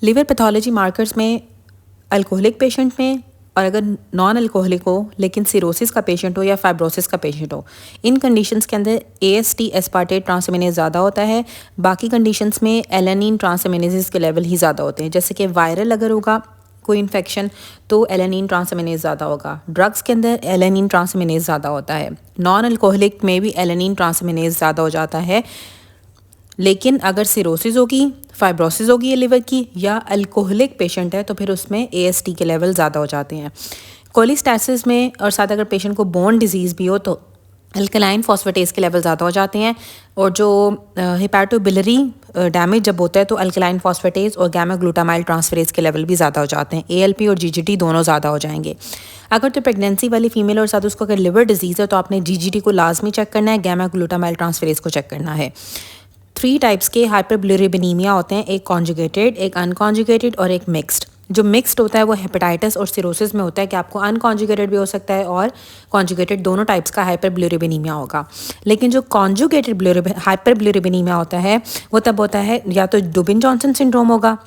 Liver pathology markers में alcoholic patient में, और अगर नॉन अल्कोहलिक हो लेकिन सिरोसिस का पेशेंट हो या फाइब्रोसिस का पेशेंट हो, इन कंडीशंस के अंदर AST एस्पार्टेट ट्रांसएमिनेज ज़्यादा होता है। बाकी कंडीशंस में एलेनिन ट्रांसएमिनेजेस के लेवल ही ज़्यादा होते हैं। जैसे कि वायरल अगर होगा कोई इन्फेक्शन तो एलेनिन ट्रांसएमिनेज ज़्यादा होगा। ड्रग्स के अंदर एलेनिन ट्रांसएमिनेज ज़्यादा होता है। नॉन अल्कोहलिक में भी एलेनिन ट्रांसएमिनेज ज़्यादा हो जाता है। लेकिन अगर सिरोसिस होगी, फाइब्रोसिस होगी ये लिवर की, या अल्कोहलिक पेशेंट है तो फिर उसमें AST के लेवल ज़्यादा हो जाते हैं। कोलिस्टैसिस में और साथ अगर पेशेंट को बोन डिजीज़ भी हो तो अल्कलाइन फॉस्फेटेस के लेवल ज़्यादा हो जाते हैं। और जो हेपाटोबिलरी डैमेज जब होता है तो अल्कलाइन फॉस्फेटेस और गामा ग्लूटामाइल ट्रांसफरेज के लेवल भी ज़्यादा हो जाते हैं। ALP और GGT दोनों ज़्यादा हो जाएंगे। अगर तो प्रेगनेंसी वाली फीमेल और साथ उसको अगर लिवर डिजीज़ है तो आपने GGT को लाजमी चेक करना है, गामा ग्लूटामाइल ट्रांसफरेज को चेक करना है। 3 टाइप्स के हाइपरबिलिरुबिनीमिया होते हैं, एक कॉन्जुगेटेड, एक अनकॉन्जुगेटेड और एक मिक्स्ड। जो मिक्स्ड होता है वो हेपेटाइटिस और सिरोसिस में होता है कि आपको अनकॉन्जुगेटेड भी हो सकता है और कॉन्जुगेटेड, दोनों टाइप्स का हाइपरबिलिरुबिनीमिया होगा। लेकिन जो कॉन्जुगेटेड हाइपरबिलिरुबिनीमिया होता है वो तब होता है या तो डुबिन जॉनसन सिंड्रोम होगा।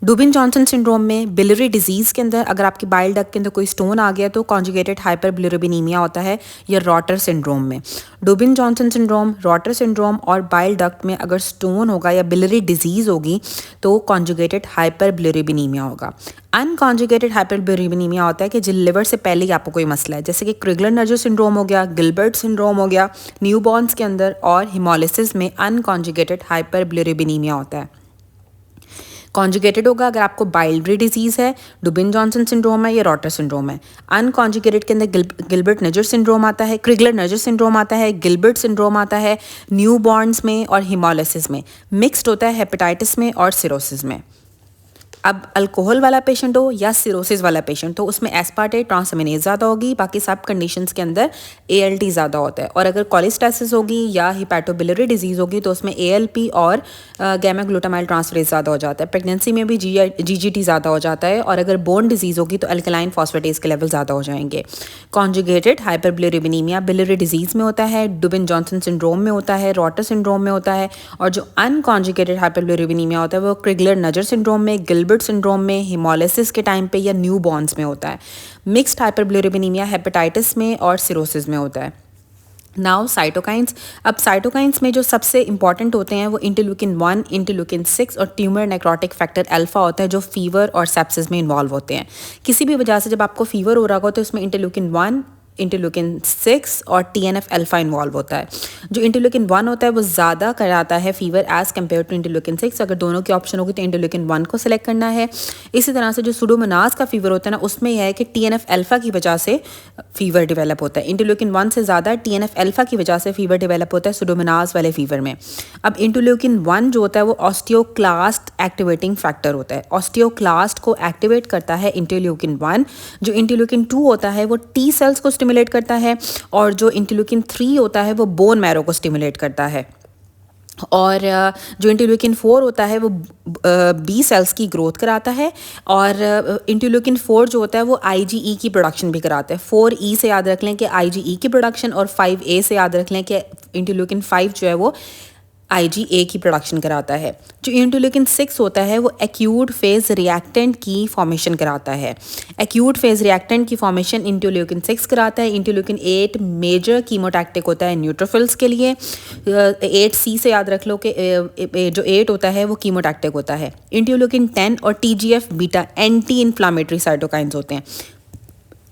डुबिन जॉनसन सिंड्रोम में बिलियरी डिजीज़ के अंदर अगर आपकी बाइल डक्ट के अंदर कोई स्टोन आ गया तो कॉन्जुगेटेड हाइपरबिलिरुबिनीमिया होता है, या रॉटर सिंड्रोम में। डुबिन जॉनसन सिंड्रोम, रॉटर सिंड्रोम और बाइल डक्ट में अगर स्टोन होगा या बिलियरी डिजीज़ होगी तो कॉन्जुगेटेड हाइपरबिलिरुबिनीमिया होगा। अनकॉन्जुगेटेड हाइपरबिलिरुबिनीमिया होता है कि जिन लिवर से पहले ही आपको कोई मसला है, जैसे कि क्रिगलर-नर्जर सिंड्रोम हो गया, गिलबर्ट सिंड्रोम हो गया न्यूबॉर्न्स के अंदर, और हिमोलिसिस में अनकॉन्जुगेटेड हाइपरबिलिरुबिनीमिया होता है। कॉन्जुगेटेड होगा अगर आपको बाइलरी डिजीज़ है, डुबिन जॉनसन सिंड्रोम है या रॉटर सिंड्रोम है। अनकॉन्जुगेटेड के अंदर गिलबर्ट नजर सिंड्रोम आता है, क्रिगलर नजर सिंड्रोम आता है, गिलबर्ट सिंड्रोम आता है न्यूबॉर्न्स में और हिमोलिसिस में। मिक्स्ड होता है हेपेटाइटिस में और सिरोसिस में। अब अल्कोहल वाला पेशेंट हो या सिरोसिस वाला पेशेंट हो उसमें एस्पार्टेट ट्रांसएमिनेज ज़्यादा होगी, बाकी सब कंडीशंस के अंदर ALT ज़्यादा होता है। और अगर कोलिस्टैसिस होगी या हिपैटोबिलियरी डिजीज़ होगी तो उसमें ALP और गामा ग्लूटामाइल ट्रांसफरेज ज़्यादा हो जाता है। प्रेगनेंसी में भी GGT ज़्यादा हो जाता है। और अगर बोन डिजीज़ होगी तो अल्कलाइन फॉस्फेटेस के लेवल ज़्यादा हो जाएंगे। कॉन्जुगेटेड हाइपरबिलिरुबिनीमिया बिलियरी डिजीज़ में होता है, डुबिन जॉनसन सिंड्रोम में होता है, रॉटर सिंड्रोम में होता है। और जो अनकॉन्जुगेटेड हाइपरबिलिरुबिनीमिया होता है वो क्रिगलर नजर सिंड्रोम में, गिलबर्ट सिंड्रोम में, हिमोलिसिस के टाइम पे या न्यूबॉर्न्स में होता है। मिक्स्ड हाइपरबिलिरुबिनीमिया हेपेटाइटिस में और सिरोसिस में होता है। Now cytokines. अब साइटोकाइंस में जो सबसे इंपॉर्टेंट होते हैं वो इंटरल्यूकिन 1, इंटरल्यूकिन 6 और ट्यूमर नेक्रोटिक फैक्टर अल्फा होता है, जो फीवर और सेप्सिस में इन्वॉल्व होते हैं। किसी भी वजह से जब आपको फीवर हो रहा हो तो उसमें इंटरल्यूकिन 1, इंटरल्यूकिन 6 और TNF अल्फा इन्वॉल्व होता है। जो इंटरल्यूकिन 1 होता है वो ज़्यादा कराता है fever as compare to interleukin 6। अगर दोनों की ऑप्शन होगी तो इंटरल्यूकिन 1 को सिलेक्ट करना है। इसी तरह से जो सुडोमोनास का फीवर होता है ना, उसमें यह है कि TNF अल्फा की वजह से फीवर डेवलप होता है। इंटरल्यूकिन 1 से ज़्यादा TNF अल्फा की वजह से फीवर डेवलप होता है सुडोमोनास वाले फीवर में। अब इंटरल्यूकिन 1 जो होता है वो ऑस्टियोक्लास्ट एक्टिवेटिंग फैक्टर होता है। ऑस्टियोक्लास्ट को एक्टिवेट करता है इंटरल्यूकिन 1। जो इंटरल्यूकिन 2 होता है वो T सेल्स को स्टिमुलेट करता है, और जो इंटरल्यूकिन 3 होता है वो बोन मैरो को स्टिमुलेट करता है। और जो इंटरल्यूकिन 4 होता है वो B सेल्स की ग्रोथ कराता है। और इंटरल्यूकिन 4 जो होता है वो IgE की प्रोडक्शन भी कराता है। 4E से याद रख लें कि IgE की प्रोडक्शन, और 5A से याद रख लें कि इंटरल्यूकिन 5 जो है वो IgA की प्रोडक्शन कराता है। जो इंटरल्यूकिन 6 होता है वो एक्यूट फेज रिएक्टेंट की फॉर्मेशन कराता है। एक्यूट फेज रिएक्टेंट की फॉर्मेशन इंटरल्यूकिन 6 कराता है। इंटरल्यूकिन 8 मेजर कीमोटैक्टिक होता है न्यूट्रोफिल्स के लिए। 8C से याद रख लो कि जो 8 होता है वो कीमोटैक्टिक होता है। इंटरल्यूकिन 10 और TGF beta anti inflammatory cytokines होते हैं।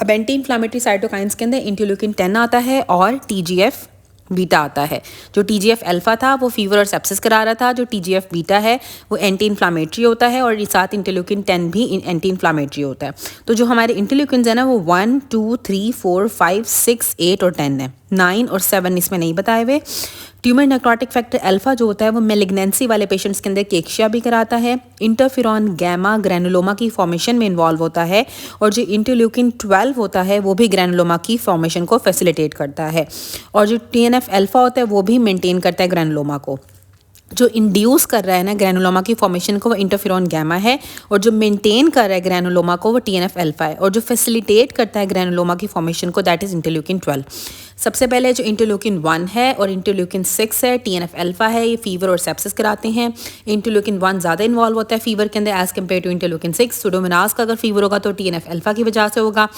अब एंटी इन्फ्लामेटरी साइटोकाइंस के अंदर इंटरल्यूकिन 10 आता है और TGF बीटा आता है। जो TGF अल्फा था वो फीवर और सेप्सिस करा रहा था, जो TGF बीटा है वो एंटी इन्फ्लामेटरी होता है, और साथ इंटरल्यूकिन 10 भी एंटी इन्फ्लामेटरी होता है। तो जो हमारे इंटरल्यूकिन है ना वो 1, 2, 3, 4, 5, 6, 8 और 10 है। 9 और 7 इसमें नहीं बताए हुए। ट्यूमर नेक्रोटिक फैक्टर अल्फा जो होता है वो मेलिग्नेंसी वाले पेशेंट्स के अंदर केक्शिया भी कराता है। इंटरफेरॉन गैमा ग्रैनुलोमा की फॉर्मेशन में इन्वॉल्व होता है, और जो इंटरल्यूकिन 12 होता है वो भी ग्रैनुलोमा की फॉर्मेशन को फैसिलिटेट करता है। और जो TNF अल्फा होता है वो भी मेंटेन करता है ग्रैनुलोमा को। जो इंड्यूस कर रहा है ना ग्रैनुलोमा की फॉर्मेशन को वो इंटरफेरॉन गैमा है, और जो मेंटेन कर रहा है ग्रैनुलोमा को वो TNF अल्फा है, और जो फैसिलिटेट करता है ग्रैनुलोमा की फॉर्मेशन को दैट इज़ इंटरल्यूकिन 12। सबसे पहले जो इंटरल्यूकिन 1 है और इंटरल्यूकिन 6 है, TNF अल्फा है, ये फीवर और सेप्सिस कराते हैं। इंटरल्यूकिन 1 ज़्यादा इन्वॉल्व होता है फीवर के अंदर as compare to interleukin 6। Pseudomonas का अगर फीवर होगा तो TNF अल्फा की वजह से होगा।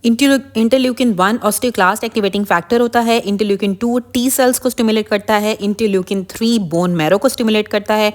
इंटरल्यूकिन 1 ऑस्टियोक्लास्ट एक्टिवेटिंग फैक्टर होता है। इंटरल्यूकिन 2 टी सेल्स को स्टिमुलेट करता है। इंटरल्यूकिन 3 बोन मैरो को स्टिमुलेट करता है।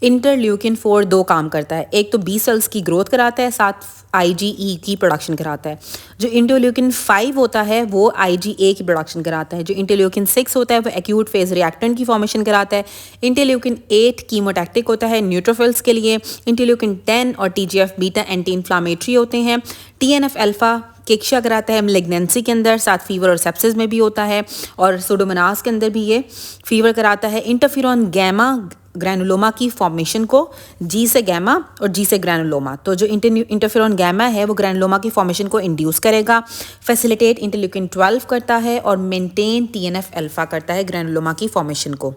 इंटरल्यूकिन 4 दो काम करता है, एक तो बी सेल्स की ग्रोथ कराता है, साथ IgE की प्रोडक्शन कराता है। जो इंटरल्यूकिन 5 होता है वो IgA की प्रोडक्शन कराता है। जो इंटरल्यूकिन 6 होता है वो एक्यूट फेज रिएक्टेंट की फॉर्मेशन कराता है। इंटरल्यूकिन 8 कीमोटैक्टिक होता है न्यूट्रोफिल्स के लिए। इंटरल्यूकिन 10 और TGF बीटा एंटी इन्फ्लामेटरी होते हैं। TNF अल्फा किक्शा कराता है मैलिग्नेंसी के अंदर, साथ फीवर और सेप्सिस में भी होता है, और सुडोमोनास के अंदर भी ये फीवर कराता है। इंटरफेरॉन गैमा ग्रैनुलोमा की फॉर्मेशन को G से गैमा और G से ग्रैनुलोमा, तो जो इंटरफेरॉन गैमा है वो ग्रैनुलोमा की फॉर्मेशन को इंड्यूस करेगा, फैसिलिटेट इंटरल्यूकिन 12 करता है और मेंटेन TNF अल्फा करता है ग्रैनुलोमा की फॉर्मेशन को।